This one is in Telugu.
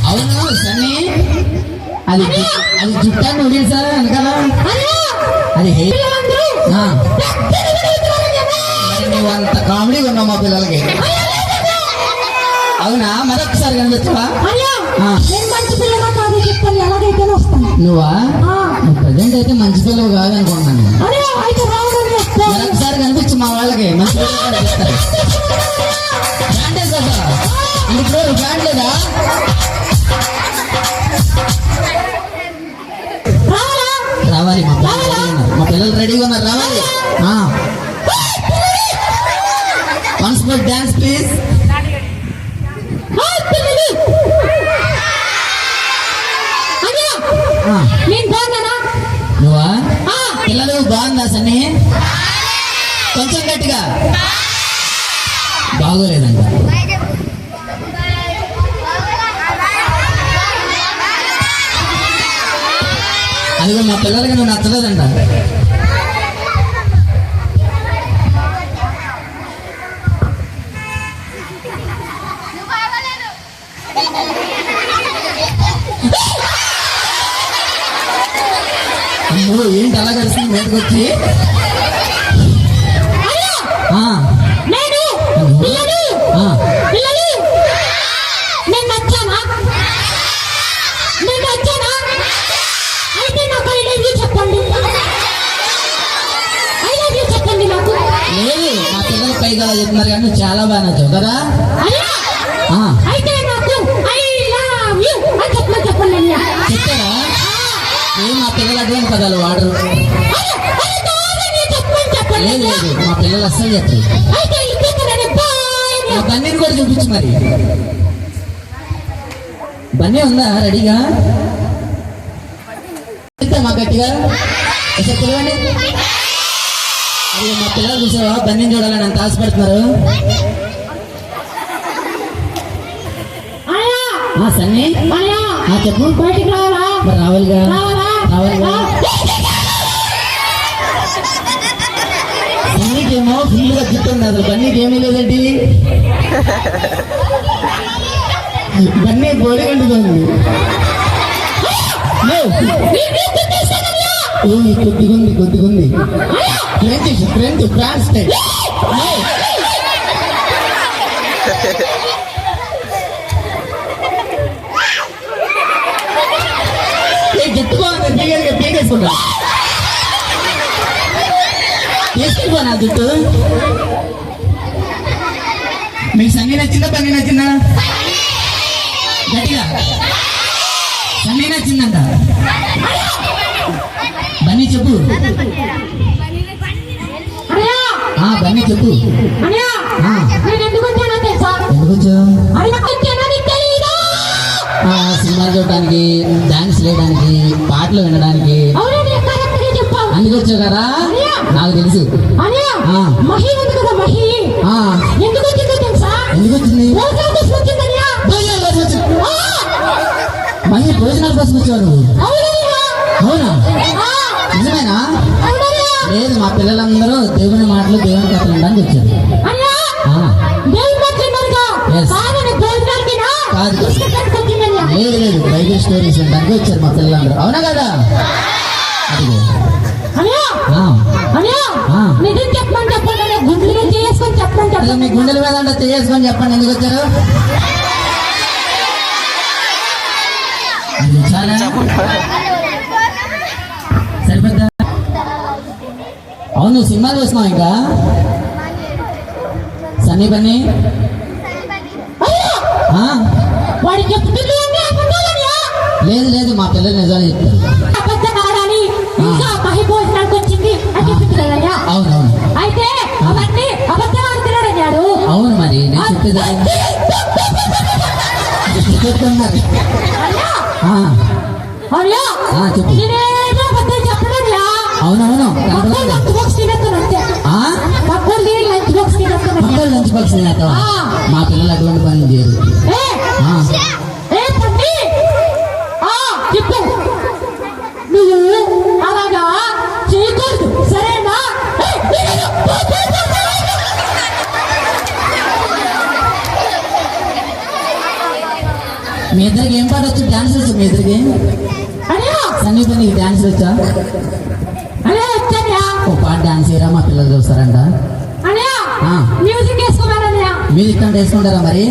అవును సన్నీ, అది అది జుట్టా నూడిల్స్ వెనకాల అది నువ్వు అంత కామెడీ ఉన్నావు మా పిల్లలకి. అవునా, మరొకసారి కనిపించవా? నువ్వా? ప్రజెంట్ అయితే మంచి పిల్లలు కాదు అనుకుంటున్నాను. మరొకసారి కనిపించు మా వాళ్ళకి, మంచి పిల్లలు కనిపిస్తారు. ఇప్పుడు బ్రాండ్ లేదా? రావాలి, మా పిల్లలు రెడీగా ఉన్నారు, రావాలి. Once more dance please. నువ్వా? పిల్లలు బాగుందా సన్నీ? కొంచెం గట్టిగా. బాగోలేదంట. అదిగో మా పిల్లలకి నువ్వు నచ్చలేదంట. నువ్వు ఏంటి అలా కలిసి మీదకి వచ్చి? లేదు, మా పిల్లలు పైగా చెప్తున్నారు కానీ నువ్వు చాలా బాగా నచ్చావు కదా. చెప్తారా? మా పిల్లలు అటువంటి పదాలు వాడరు. లేదు లేదు, మా పిల్లలు అస్సలు చెప్పారు. బన్నీని కూడా చూపించు మరి. బన్నీ ఉందా రెడీగా? మా గట్టిగా పిలవండి. అది మా పిల్లలు చూసావా, బన్నీని చూడాలని అంత ఆశపడుతున్నారు. సన్నీ చెప్పు. మరి రావాలిగా, రావాలిగా. బన్నీకేమో ఫుల్గా చుట్టుంది, అసలు బన్నీకి ఏమీ లేదండి. బన్నీ బోడి కంటుతుంది. కొద్దిగుంది కొద్దిగుంది. French France type. పీకేసుకుంటా, తీసుకెళ్ళిపో నా జుట్టు. మీకు సన్నీ నచ్చిందా బన్నీ నచ్చిందా? గట్టిగా. సన్నీ నచ్చిందంట. బన్నీ చెప్పు. బన్నీ చెప్పు. ఎందుకు వచ్చావు? సినిమాలు చూడడానికి, డాన్స్ వేయడానికి, పాటలు వినడానికి. అందుకు వచ్చావు కదా, నాకు తెలుసు. ఎందుకు వచ్చింది? మహి భోజనాల కోసం వచ్చావు నువ్వు? అవునా, నిజమేనా? లేదు, మా పిల్లలందరూ దేవుని మాటలు, దేవుని కథలు వినడానికి వచ్చారు. లేదు లేదు, బైబిల్ స్టోరీస్ వినడానికి వచ్చారు మా పిల్లలందరూ. అవునా కదా? అదిగో మీ గుండెల మీద అంటే చేసుకొని చెప్పండి, ఎందుకు వచ్చారు? సరిపోద్దా? అవును, సినిమాలు చూస్తున్నావు ఇంకా? సన్నీ బన్నీ లేదు లేదు, మా పిల్లలు నిజాలు చెప్తారు. అవునవును, అవును. మరి నేను చెప్పేది అవునవును. లంచ్ బాక్స్ తినేస్తావా? మా పిల్లలు అటువంటి పనులు చేయరు. నువ్వు అలాగా చేయకూడదు, సరేనా? మీ ఇద్దరికి ఏం పాట వచ్చు? డాన్స్ వచ్చు మీ ఇద్దరికి? అన్నయ్య సంగీతం నీకు డాన్స్ వచ్చా? అన్నయ్య వచ్చానయ్య. ఓ పాట డాన్స్ చేయరా, మా పిల్లలు చూస్తారంట. అన్నయ్య ఆ. మ్యూజిక్ వేసుకోమని అన్నయ్య. మీరు ఇక్కడ వేసుకుంటారా మరి?